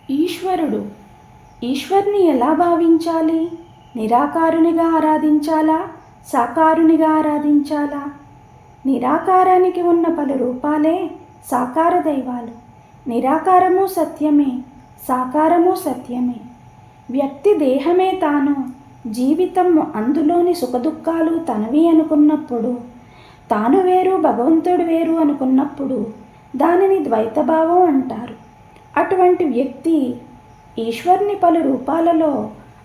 ఈశ్వరుడు. ఈశ్వరుని ఎలా భావించాలి? నిరాకారునిగా ఆరాధించాలా? సాకారునిగా ఆరాధించాలా? నిరాకారానికి ఉన్న పలు రూపాలే సాకార దైవాలు. నిరాకారము సత్యమే, సాకారము సత్యమే. వ్యక్తి దేహమే తాను, జీవితం అందులోని సుఖదుఖాలు తనవి అనుకున్నప్పుడు, తాను వేరు భగవంతుడు వేరు అనుకున్నప్పుడు దానిని ద్వైతభావం అంటారు. అటువంటి వ్యక్తి ఈశ్వరుని పలు రూపాలలో,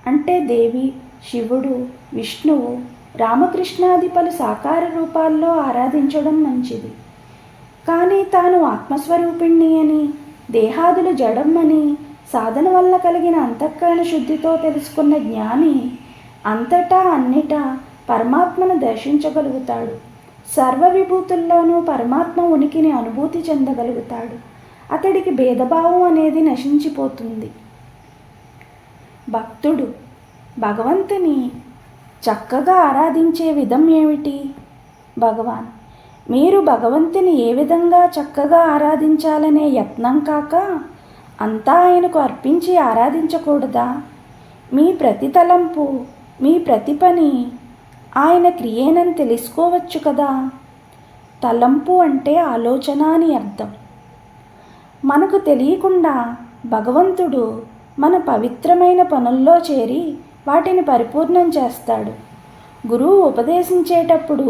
అంటే దేవి, శివుడు, విష్ణువు, రామకృష్ణాది పలు సాకార రూపాల్లో ఆరాధించడం మంచిది. కానీ తాను ఆత్మస్వరూపిణి అని, దేహాదులు జడం అని సాధన వల్ల కలిగిన అంతఃకరణ శుద్ధితో తెలుసుకున్న జ్ఞాని అంతటా అన్నిటా పరమాత్మను దర్శించగలుగుతాడు. సర్వ విభూతుల్లోనూ పరమాత్మ ఉనికిని అనుభూతి చెందగలుగుతాడు. అతడికి భేదభావం అనేది నశించిపోతుంది. భక్తుడు భగవంతుని చక్కగా ఆరాధించే విధం ఏమిటి? భగవాన్, మీరు భగవంతుని ఏ విధంగా చక్కగా ఆరాధించాలనే యత్నం కాక అంతా ఆయనకు అర్పించి ఆరాధించకూడదా? మీ ప్రతి తలంపు, మీ ప్రతి పని ఆయన క్రియేనని తెలుసుకోవచ్చు కదా. తలంపు అంటే ఆలోచన అని అర్థం. మనకు తెలియకుండా భగవంతుడు మన పవిత్రమైన పనుల్లో చేరి వాటిని పరిపూర్ణం చేస్తాడు. గురువు ఉపదేశించేటప్పుడు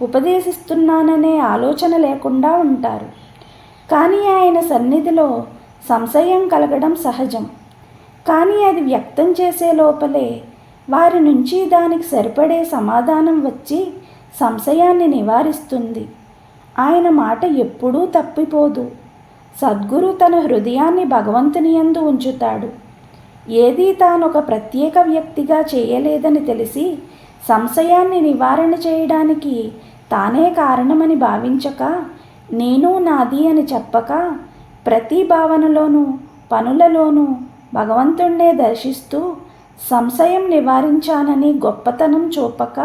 ఉపదేశిస్తున్నాననే ఆలోచన లేకుండా ఉంటారు. కానీ ఆయన సన్నిధిలో సంశయం కలగడం సహజం. కానీ అది వ్యక్తం చేసే లోపలే వారి నుంచి దానికి సరిపడే సమాధానం వచ్చి సంశయాన్ని నివారిస్తుంది. ఆయన మాట ఎప్పుడూ తప్పిపోదు. సద్గురు తన హృదయాన్ని భగవంతుని యందు ఉంచుతాడు. ఏదీ తానొక ప్రత్యేక వ్యక్తిగా చేయలేదని తెలిసి సంశయాన్ని నివారణ చేయడానికి తానే కారణమని భావించక, నేను నాది అని చెప్పక, ప్రతి భావనలోనూ పనులలోనూ భగవంతుణ్ణే దర్శిస్తూ సంశయం నివారించానని గొప్పతనం చూపక,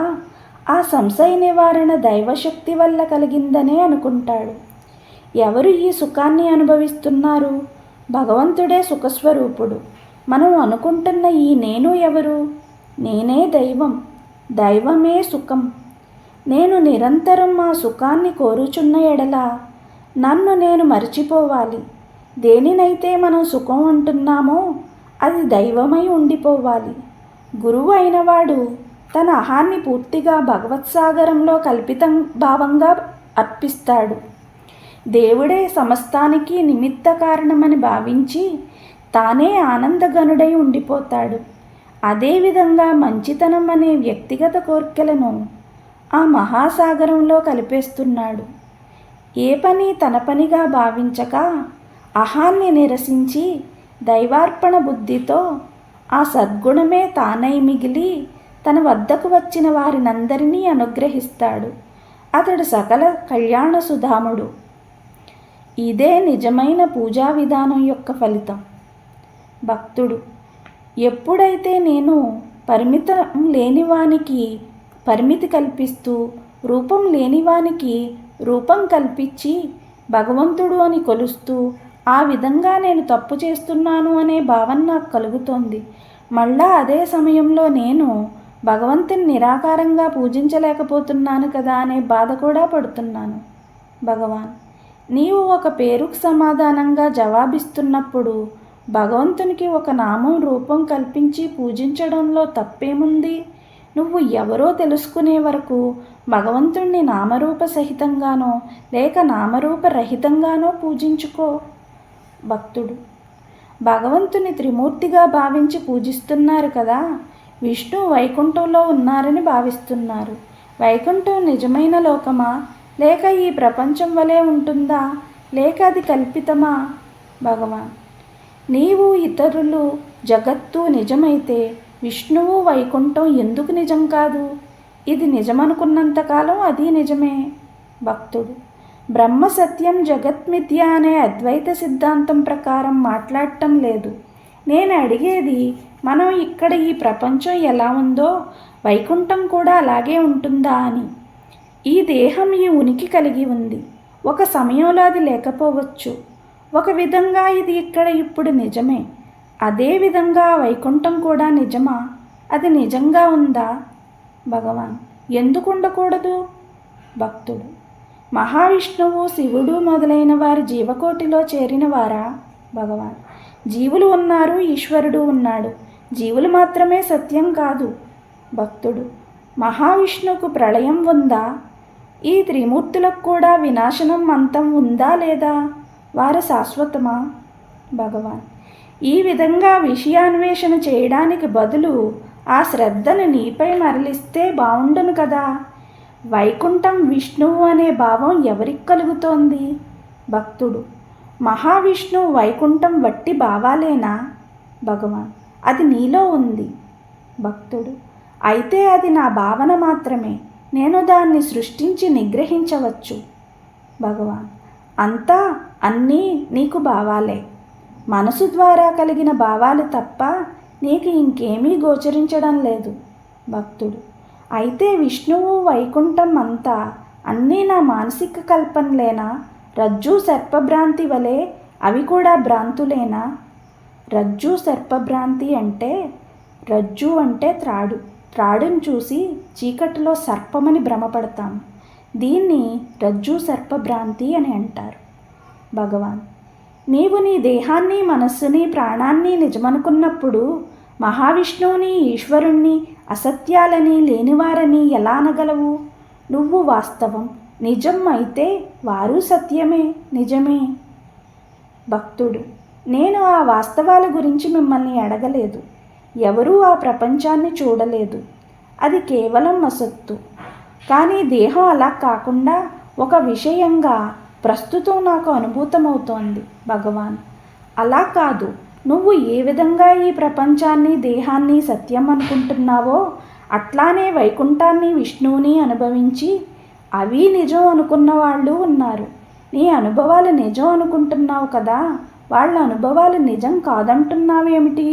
ఆ సంశయ నివారణ దైవశక్తి వల్ల కలిగిందనే అనుకుంటాడు. ఎవరు ఈ సుఖాన్ని అనుభవిస్తున్నారు? భగవంతుడే సుఖస్వరూపుడు. మనం అనుకుంటున్న ఈ నేను ఎవరు? నేనే దైవం, దైవమే సుఖం. నేను నిరంతరం ఆ సుఖాన్ని కోరుచున్న ఎడల నన్ను నేను మరిచిపోవాలి. దేనినైతే మనం సుఖం అంటున్నామో అది దైవమై ఉండిపోవాలి. గురువు అయినవాడు తన అహాన్ని పూర్తిగా భగవత్సాగరంలో కల్పితం భావంగా అర్పిస్తాడు. దేవుడే సమస్తానికి నిమిత్త కారణమని భావించి తానే ఆనందగనుడై ఉండిపోతాడు. అదేవిధంగా మంచితనం అనే వ్యక్తిగత కోర్కెలను ఆ మహాసాగరంలో కలిపేస్తున్నాడు. ఏ పని తన పనిగా భావించక అహాన్ని నిరసించి దైవార్పణ బుద్ధితో ఆ సద్గుణమే తానై మిగిలి తన వద్దకు వచ్చిన వారినందరినీ అనుగ్రహిస్తాడు. అతడు సకల కళ్యాణ సుధాముడు. ఇదే నిజమైన పూజా విధానం యొక్క ఫలితం. భక్తుడు ఎప్పుడైతే నేను పరిమితం లేనివానికి పరిమితి కల్పిస్తూ, రూపం లేనివానికి రూపం కల్పించి భగవంతుడు అని కొలుస్తూ, ఆ విధంగా నేను తప్పు చేస్తున్నాను అనే భావన నాకు కలుగుతోంది. మళ్ళా అదే సమయంలో నేను భగవంతుని నిరాకారంగా పూజించలేకపోతున్నాను కదా అనే బాధ కూడా పడుతున్నాను. భగవాన్, నీవు ఒక పేరుకు సమాధానంగా జవాబిస్తున్నప్పుడు భగవంతునికి ఒక నామం రూపం కల్పించి పూజించడంలో తప్పేముంది? నువ్వు ఎవరో తెలుసుకునే వరకు భగవంతుణ్ణి నామరూప సహితంగానో లేక నామరూప రహితంగానో పూజించుకో. భక్తుడు భగవంతుని త్రిమూర్తిగా భావించి పూజిస్తున్నారు కదా. విష్ణు వైకుంఠంలో ఉన్నారని భావిస్తున్నారు. వైకుంఠం నిజమైన లోకమా, లేక ఈ ప్రపంచం వలె ఉంటుందా, లేక అది కల్పితమా? భగవాన్, నీవు, ఇతరులు, జగత్తు నిజమైతే విష్ణువు, వైకుంఠం ఎందుకు నిజం కాదు? ఇది నిజమనుకున్నంతకాలం అది నిజమే. భక్తుడు బ్రహ్మ సత్యం, జగత్మిథ్య అనే అద్వైత సిద్ధాంతం ప్రకారం మాట్లాడటం లేదు. నేను అడిగేది, మనం ఇక్కడ ఈ ప్రపంచం ఎలా ఉందో వైకుంఠం కూడా అలాగే ఉంటుందా అని. ఈ దేహం ఈ ఉనికి కలిగి ఉంది. ఒక సమయంలో అది లేకపోవచ్చు. ఒక విధంగా ఇది ఇక్కడ ఇప్పుడు నిజమే. అదేవిధంగా వైకుంఠం కూడా నిజమా? అది నిజంగా ఉందా? భగవాన్: ఎందుకు ఉండకూడదు? భక్తుడు: మహావిష్ణువు, శివుడు మొదలైన వారి జీవకోటిలో చేరినవారా? భగవాన్: జీవులు ఉన్నారు, ఈశ్వరుడు ఉన్నాడు. జీవులు మాత్రమే సత్యం కాదు. భక్తుడు: మహావిష్ణువుకు ప్రళయం ఉందా? ఈ త్రిమూర్తులకు కూడా వినాశనం, అంతం ఉందా లేదా? వారు శాశ్వతమా? భగవాన్: ఈ విధంగా విషయాన్వేషణ చేయడానికి బదులు ఆ శ్రద్ధను నీపై మరలిస్తే బావుండును కదా. వైకుంఠం, విష్ణువు అనే భావం ఎవరికి కలుగుతోంది? భక్తుడు: మహావిష్ణువు, వైకుంఠం వట్టి భావాలేనా? భగవాన్: అది నీలో ఉంది. భక్తుడు: అయితే అది నా భావన మాత్రమే, నేను దాన్ని సృష్టించి నిగ్రహించవచ్చు. భగవాన్: అంతా, అన్నీ నీకు భావాలే. మనసు ద్వారా కలిగిన భావాలు తప్ప నీకు ఇంకేమీ గోచరించడం లేదు. భక్తుడు: అయితే విష్ణువు, వైకుంఠం అంతా, అన్నీ నా మానసిక కల్పనలేనా? రజ్జు సర్పభ్రాంతి వలె అవి కూడా భ్రాంతులేనా? రజ్జు సర్పభ్రాంతి అంటే, రజ్జు అంటే త్రాడు. త్రాడును చూసి చీకటిలో సర్పమని భ్రమపడతాం. దీన్ని రజ్జు సర్పభ్రాంతి అని అంటారు. భగవాన్: నీవు నీ దేహాన్ని, మనస్సుని, ప్రాణాన్ని నిజమనుకున్నప్పుడు మహావిష్ణువుని, ఈశ్వరుణ్ణి అసత్యాలని, లేనివారని ఎలా అనగలవు? నువ్వు వాస్తవం, నిజం అయితే వారు సత్యమే, నిజమే. భక్తుడు: నేను ఆ వాస్తవాల గురించి మిమ్మల్ని అడగలేదు. ఎవరూ ఆ ప్రపంచాన్ని చూడలేదు. అది కేవలం అసత్తు. కానీ దేహం అలా కాకుండా ఒక విషయంగా ప్రస్తుతం నాకు అనుభూతమవుతోంది. భగవాన్: అలా కాదు. నువ్వు ఏ విధంగా ఈ ప్రపంచాన్ని, దేహాన్ని సత్యం అనుకుంటున్నావో అట్లానే వైకుంఠాన్ని, విష్ణువుని అనుభవించి అవి నిజం అనుకున్న వాళ్ళు ఉన్నారు. నీ అనుభవాలు నిజం అనుకుంటున్నావు కదా, వాళ్ళ అనుభవాలు నిజం కాదంటున్నావేమిటి?